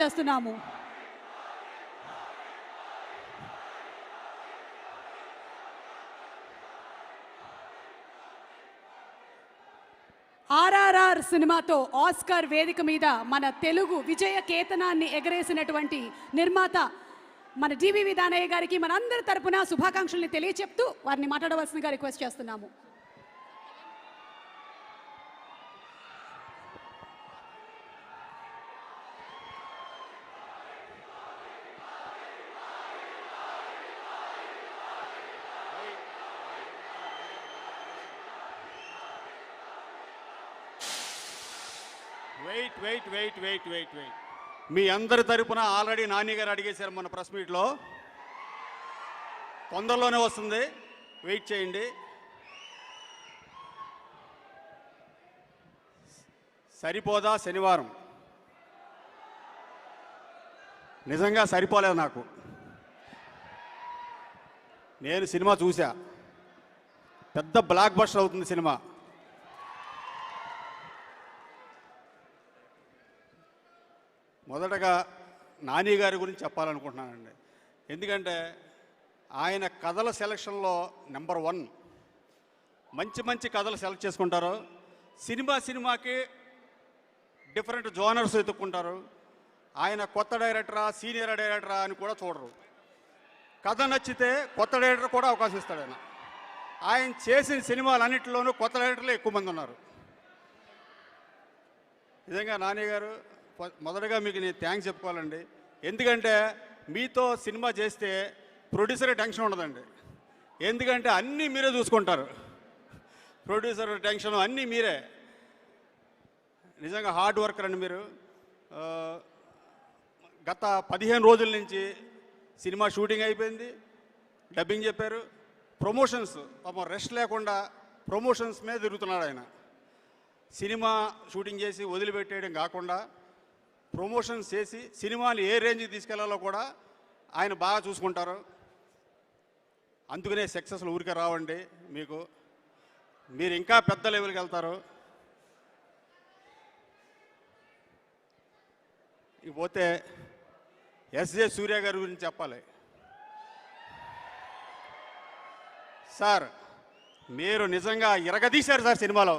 చేస్తున్నాము. ఆర్ఆర్ఆర్ సినిమాతో ఆస్కార్ వేదిక మీద మన తెలుగు విజయ కేతనాన్ని ఎగరేసినటువంటి నిర్మాత మన జీవీవి దానయ్య గారికి మనందరి తరపున శుభాకాంక్షల్ని తెలియచెప్తూ వారిని మాట్లాడవలసిందిగా రిక్వెస్ట్ చేస్తున్నాము. వెయిట్ మీ అందరి తరపున ఆల్రెడీ నాని గారు అడిగేశారు మన ప్రెస్ మీట్లో. తొందరలోనే వస్తుంది, వెయిట్ చేయండి. సరిపోదా శనివారం? నిజంగా సరిపోలేదు నాకు. నేను సినిమా చూసా, పెద్ద బ్లాక్ బస్టర్ అవుతుంది సినిమా. మొదటగా నాని గారి గురించి చెప్పాలనుకుంటున్నానండి. ఎందుకంటే ఆయన కథల సెలక్షన్లో నెంబర్ 1. మంచి కథలు సెలెక్ట్ చేసుకుంటారు. సినిమాకి డిఫరెంట్ జోనర్స్ ఎత్తుక్కుంటారు. ఆయన కొత్త డైరెక్టరా సీనియర్ డైరెక్టరా అని కూడా చూడరు. కథ నచ్చితే కొత్త డైరెక్టర్ కూడా అవకాశం ఇస్తాడు ఆయన. ఆయన చేసిన సినిమాలన్నింటిలోనూ కొత్త డైరెక్టర్లు ఎక్కువ మంది ఉన్నారు. నిజంగా నాని గారు మొదటగా మీకు నేను థ్యాంక్స్ చెప్పుకోవాలండి. ఎందుకంటే మీతో సినిమా చేస్తే ప్రొడ్యూసర్ టెన్షన్ ఉండదండి. ఎందుకంటే అన్నీ మీరే చూసుకుంటారు. ప్రొడ్యూసర్ టెన్షన్ అన్నీ మీరే. నిజంగా హార్డ్ వర్కర్ అండి మీరు. గత 15 రోజుల నుంచి సినిమా షూటింగ్ అయిపోయింది, డబ్బింగ్ చెప్పారు, ప్రమోషన్స్ పాపం రెస్ట్ లేకుండా ప్రమోషన్స్ మీద తిరుగుతున్నాడు ఆయన. సినిమా షూటింగ్ చేసి వదిలిపెట్టేయడం కాకుండా ప్రమోషన్స్ చేసి సినిమాని ఏ రేంజ్కి తీసుకెళ్లాలో కూడా ఆయన బాగా చూసుకుంటారు. అందుకనే సక్సెస్లు ఊరికే రావండి మీకు. మీరు ఇంకా పెద్ద లెవెల్కి వెళ్తారు. ఇకపోతే ఎస్జే సూర్య గారి గురించి చెప్పాలి. సార్ మీరు నిజంగా ఇరగదీశారు సార్ సినిమాలో.